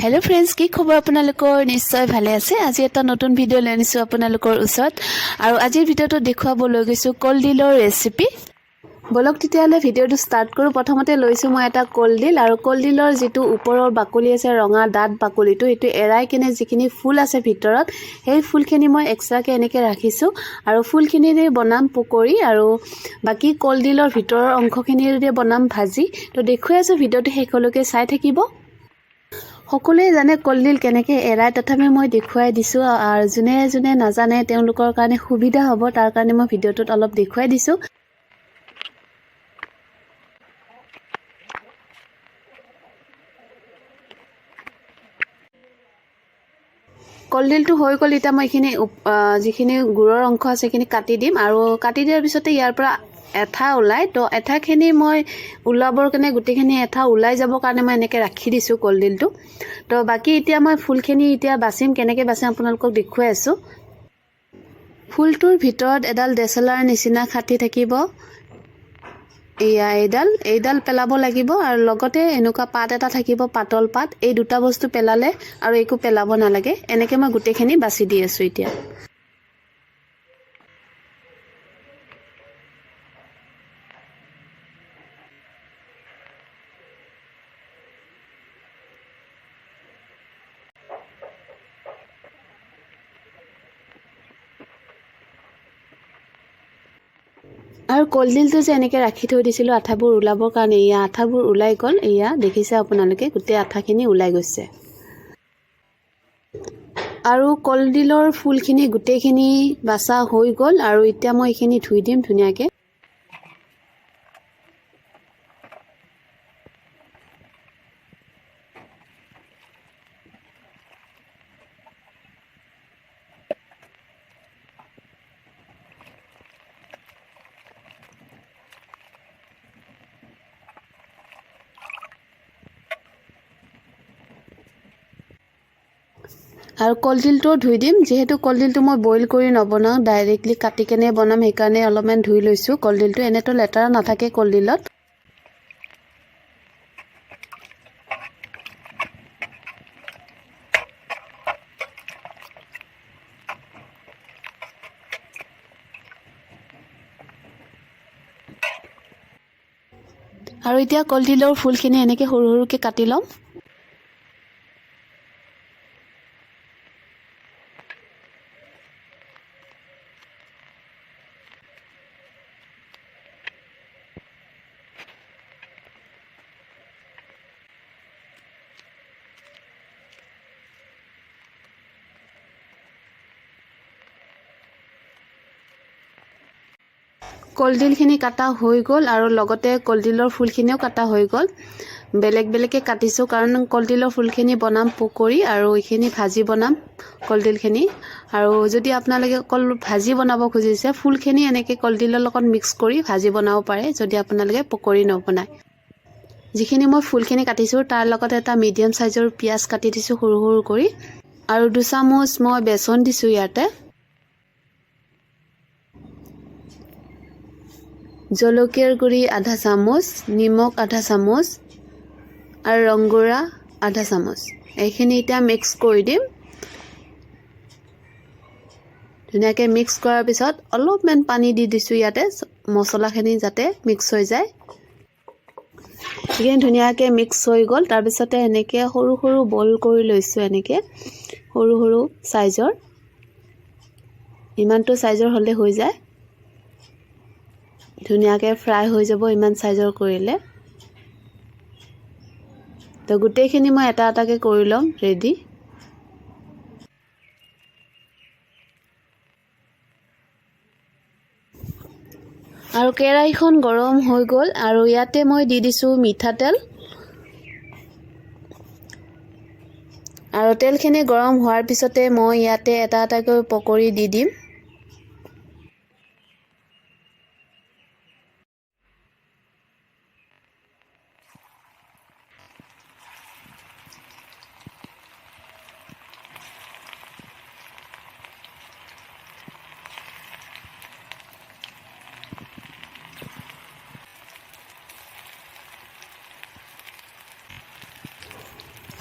hello friends की खबर आपनालोকৰ निश्चय ভালে আছে আজি এটা নতুন ভিডিও লৈ আনিছো আপোনালোকৰ ওচৰত আৰু আজিৰ ভিডিওটো দেখুৱাব লৈ গৈছো কলডিলৰ ৰেচিপি বলক তেতিয়ালে ভিডিওটো স্টাৰ্ট কৰো প্ৰথমতে লৈছো মই এটা কলডিল আৰু কলডিলৰ যেটো ওপৰৰ বাকলি আছে ৰঙা দাঁত বাকলিটো এটো এৰাই কিনে যিখিনি ফুল আছে ভিতৰত সেই ফুলখিনি মই এক্সট্ৰাকে এনেকে ৰাখিছো আৰু ফুলখিনিৰে বনাম পকৰি আৰু বাকি কলডিলৰ ভিতৰৰ অংশখিনিৰে বনাম ভাজি তো দেখুৱাই আছো ভিডিওটো শেষলৈকে চাই থাকিব সকলোৱে জানে কলডিল কেনেকৈ এৰাই তথাপি মই দেখুৱাই দিছো আৰু জুনে জুনে নাজানে তেওঁলোকৰ কাৰণে সুবিধা হ'ব তাৰ কাৰণে মই ভিডিওটোত অলপ দেখুৱাই দিছো কলডিলটো হৈ গল এটা মই এখিনি যিখিনি গুৰৰ অংশ আছে এখিনি কাটি দিম আৰু কাটি দিয়াৰ পিছতে ইয়াৰ পৰা এঠা ওলাই তো এঠাখিনি মই উলাবৰ কাৰণে গুটিখিনি এঠা ওলাই যাব কাৰণে মই এনেকৈ ৰাখি দিছো কলডিলটো তো বাকি এতিয়া মই ফুলখিনি এতিয়া বাছিম কেনেকৈ বাছিম আপোনালোকক দেখুৱাই আছো ফুলটোৰ ভিতৰত এডাল ডেসেলাৰ নিচিনা খাটি থাকিব এইডাল পেলাব লাগিব আৰু লগতে এনেকুৱা পাত এটা থাকিব পাতল পাত এই দুটা বস্তু পেলালে আৰু একো পেলাব নালাগে এনেকৈ মই গুটিখিনি বাছি দি আছো এতিয়া আৰু কলডিলটো যে এনেকৈ ৰাখি থৈ দিছিলো আঠাবোৰ উলাবৰ কাৰণে ইয়া আঠাবোৰ উলাই গল ইয়া দেখিছে আপোনালোকে গুটে আঠাখিনি উলাই গৈছে আৰু কলডিলৰ ফুলখিনি গুটেখিনি বাছা হৈ গল আৰু এতিয়া মই এইখিনি ধুই দিম ধুনিয়াকে আৰু কলডিলটো ধুই দিম যেহেতু কলডিলটো মই বইল কৰি নবনাও ডাইৰেক্টলি কাটি কেনে বনাম সেইকাৰণে অলপমান ধুই লৈছো কলডিলটো এনেটো লেটাৰা নাথাকে কলডিলত আৰু এতিয়া কলডিলৰ ফুলখিনি এনেকৈ সৰু সৰুকৈ কাটি লম কলডিলখিনি কাটা হৈ গল আৰু লগতে কলডিলৰ ফুলখিনিও কাটা হৈ গল বেলেগ বেলেগকে কাটিছো কাৰণ কলডিলৰ ফুলখিনি বনাম পকৰি আৰু এইখিনি ভাজি বনাম কলডিলখিনি আৰু যদি আপোনালোকে কল ভাজি বনাব খুজিছে ফুলখিনি এনেকৈ কলডিলৰ লগত মিক্স কৰি ভাজি বনাব পাৰে যদি আপোনালোকে পকৰি নবনায় যিখিনি মই ফুলখিনি কাটিছো তাৰ লগত এটা মিডিয়াম সাইজৰ পিয়াজ কাটি দিছো সৰু সৰু কৰি আৰু 2 চামুচ মই বেসন দিছো ইয়াতে জলকীয়াৰ গুৰি আধা চামুচ নিমখ আধা চামুচ আৰু ৰংগুৰা আধা চামুচ এইখিনি এটা মিক্স কৰি দিম ধুনিয়াকৈ মিক্স কৰাৰ পিছত অলপমান পানী দি দিছো ইয়াতে মছলাখিনি যাতে মিক্স হৈ যায় এইখিনি ধুনিয়াকৈ মিক্স হৈ গল তাৰ পিছতে এনেকৈ সৰু সৰু বল কৰি লৈছো এনেকৈ সৰু সৰু সাইজৰ ইমানটো সাইজৰ হলে হৈ যায় ধুনিয়াকৈ ফ্ৰাই হৈ যাব ইমান সাইজৰ কৰিলে তো গুটেখিনি মই এটা এটাকে কৰি লম ৰেডি আৰু কেৰাহীখন গৰম হৈ গল আৰু ইয়াতে মই দি দিছো মিঠাতেল আৰু তেলখিনি গৰম হোৱাৰ পিছতে মই ইয়াতে এটা এটাকৈ পকৰি দি দিম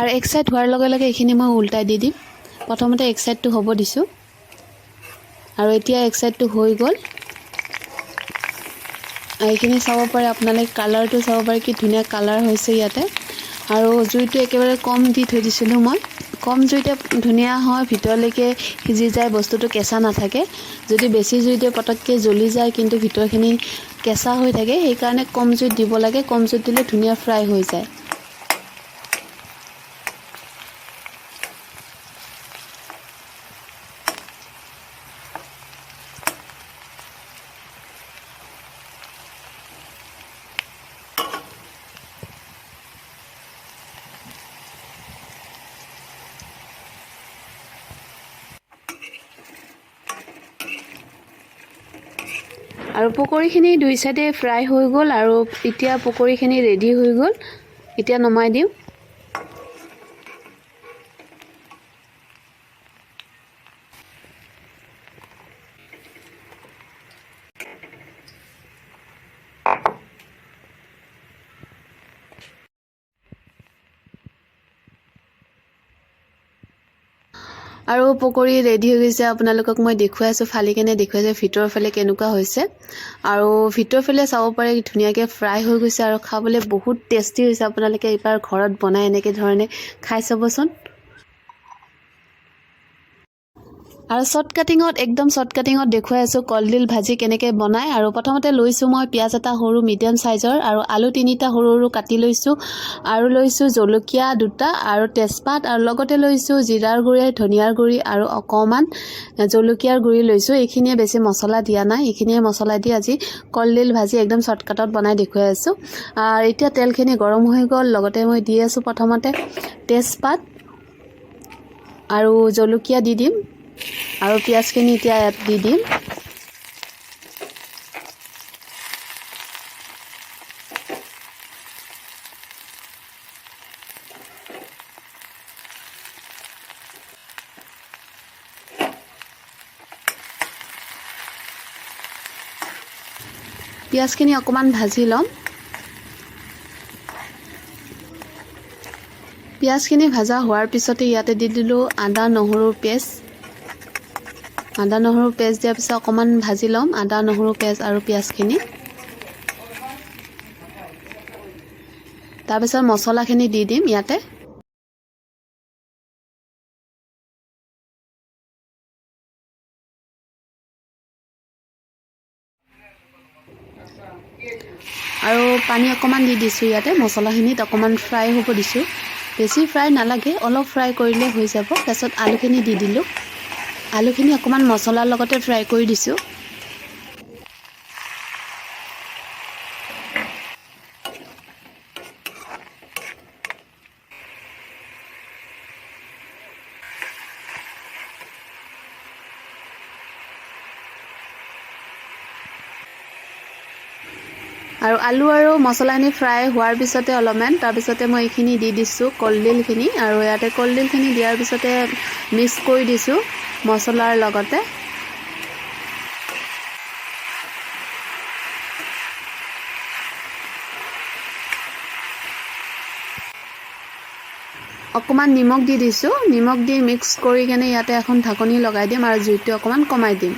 আৰু এক সাইড হোৱাৰ লগে লগে এইখিনি মই উল্টাই দি দিম প্ৰথমতে এক সাইডটো হ'ব দিছো আৰু এতিয়া এক সাইডটো হৈ গ'ল এইখিনি চাব পাৰে আপোনালোকে কালাৰটো চাব পাৰে কি ধুনীয়া কালাৰ হৈছে ইয়াতে আৰু জুইটো একেবাৰে কম দি থৈ দিছিলো মই কম জুইতে ধুনীয়া হয় ভিতৰলৈকে সিজি যায় বস্তুটো কেঁচা নাথাকে যদি বেছি জুইতে পটককে জ্বলি যায় কিন্তু ভিতৰখিনি কেঁচা হৈ থাকে সেই কাৰণে কম জুইত দিব লাগে কম জুইত দিলে ধুনীয়া ফ্ৰাই হৈ যায় আৰু পকৰীখিনি দুই সাইডে ফ্ৰাই হৈ গ'ল আৰু এতিয়া পকৰীখিনি ৰেডি হৈ গ'ল এতিয়া নমাই দিম আৰু পকৰী ৰেডি হৈ গৈছে আপোনালোকক মই দেখুৱাই আছো ফালি কেনে দেখুৱাইছে ভিতৰ ফালে কেনেকুৱা হৈছে আৰু ভিতৰ ফালে চাব পাৰে ধুনীয়াকে ফ্ৰাই হৈ গৈছে আৰু খাবলৈ বহুত টেষ্টি হৈছে আপোনালোকে এবাৰ ঘৰত বনাই এনেকে ধৰণে খাই চাবচোন আৰু শৰ্ট কাটিংত একদম শৰ্ট কাটিংত দেখুৱাই আছো কলডিল ভাজি কেনেকে বনাই আৰু প্ৰথমতে লৈছো মই পিয়াজ এটা সৰু মিডিয়াম সাইজৰ আৰু আলু তিনিটা সৰু সৰু কাটি লৈছো আৰু লৈছো জলকীয়া দুটা আৰু তেজপাত আৰু লগতে লৈছো জিৰাৰ গুৰি ধনিয়াৰ গুৰি আৰু অকমান জলকীয়াৰ গুৰি লৈছো এইখিনিয়ে বেছি মছলা দিয়া নাই এইখিনিয়ে মছলা দি আজি কলডিল ভাজি একদম শৰ্টকাটত বনাই দেখুৱাই আছো আৰু এতিয়া তেলখিনি গৰম হৈ গ'ল লগতে মই দি আছো প্ৰথমতে তেজপাত আৰু জলকীয়া দি দিম আৰু পিয়াজখিনি এতিয়া ইয়াত দি দিম পিয়াজখিনি অকমান ভাজি লম পিয়াজখিনি ভাজা হোৱাৰ পিছতে ইয়াতে দি দিলো আদা নহৰুৰ পেষ্ট আদা নহৰু পেষ্ট দিয়াৰ পিছত অকমান ভাজি লম আদা নহৰু পেষ্ট আৰু পিয়াজখিনি তাৰ পিছত মছলাখিনি দি দিম ইয়াতে আৰু পানী অকমান দি দিছো ইয়াতে মছলাখিনিত অকমান ফ্ৰাই হ'ব দিছো বেছি ফ্ৰাই নালাগে অলপ ফ্ৰাই কৰিলে হৈ যাব তাৰপিছত আলুখিনি দি দিলো আলুখিনি অকমান মছলাৰ লগতে ফ্ৰাই কৰি দিছো আৰু আলু আৰু মছলাখিনি ফ্ৰাই হোৱাৰ পিছতে অলপমান তাৰ পিছতে মই এইখিনি দি দিছো কলডিলখিনি আৰু ইয়াতে কলডিলখিনি দিয়াৰ পিছতে মিক্স কৰি দিছো মছলাৰ লগতে অকমান নিমখ দি দিছো নিমখ দি মিক্স কৰি কেনে ইয়াতে এখন ঢাকনি লগাই দিম আৰু জুইটো অকমান কমাই দিম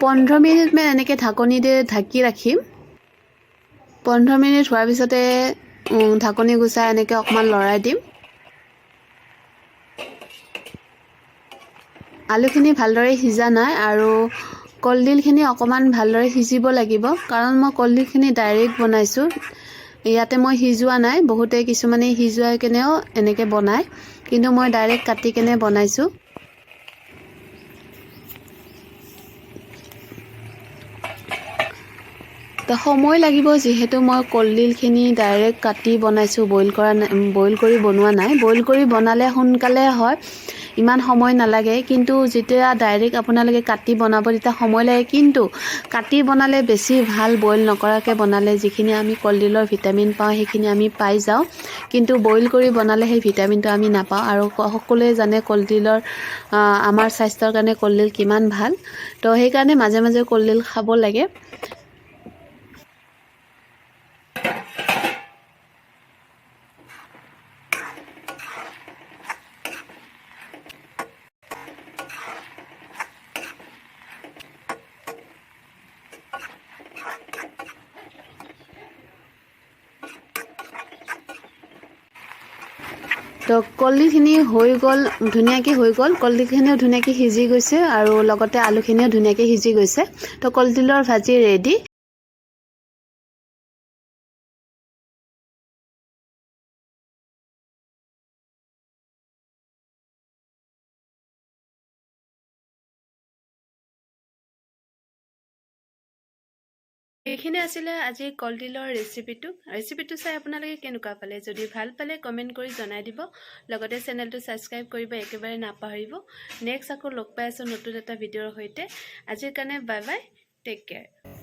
15 মিনিট মান এনেকে ঢাকনি দি ঢাকি ৰাখিম 15 মিনিট হোৱাৰ পিছতে ঢাকনি গুচাই এনেকে অকমান লৰাই দিম আলুখিনি ভালদৰে সিজা নাই আৰু কলডিলখিনি অকমান ভালদৰে সিজিব লাগিব কাৰণ মই কলডিলখিনি ডাইৰেক্ট বনাইছো ইয়াতে মই সিজোৱা নাই বহুতে কিছুমানে সিজোৱা কেনেও এনেকে বনায় কিন্তু মই ডাইৰেক্ট কাটি কেনে বনাইছো তো সময় লাগিব যেহেতু মই কলডিলখিনি ডাইৰেক্ট কাটি বনাইছো বইল কৰি বনোৱা নাই বইল কৰি বনালে সোনকালে হয় ইমান সময় নালাগে কিন্তু যেতিয়া ডাইৰেক্ট আপোনালোকে কাটি বনাব তেতিয়া সময় লাগে কিন্তু কাটি বনালে বেছি ভাল বইল নকৰাকৈ বনালে যিখিনি আমি কলডিলৰ ভিটামিন পাওঁ সেইখিনি আমি পাই যাওঁ কিন্তু বইল কৰি বনালে সেই ভিটামিনটো আমি নাপাওঁ আৰু সকলোৱে জানে কলডিলৰ আমাৰ স্বাস্থ্যৰ কাৰণে কলডিল কিমান ভাল তো সেইকাৰণে মাজে মাজে কলডিল খাব লাগে তো কলডিলখিনি হৈ গ'ল ধুনীয়াকৈ হৈ গ'ল কলডিলখিনিও ধুনীয়াকৈ সিজি গৈছে আৰু লগতে আলুখিনিও ধুনীয়াকৈ সিজি গৈছে তো কলডিলৰ ভাজি ৰেডি এইখিনি আছিলে আজি কলডিলৰ ৰেচিপিটো চাই আপোনালোকে কেনেকুৱা পালে যদি ভাল পালে কমেণ্ট কৰি জনাই দিব লগতে চেনেলটো ছাবস্ক্ৰাইব কৰিব একেবাৰে নাপাহৰিব নেক্সট আকৌ লগ পাই আছোঁ নতুন এটা ভিডিঅ'ৰ সৈতে আজিৰ কাৰণে বাই বাই টেক কেয়াৰ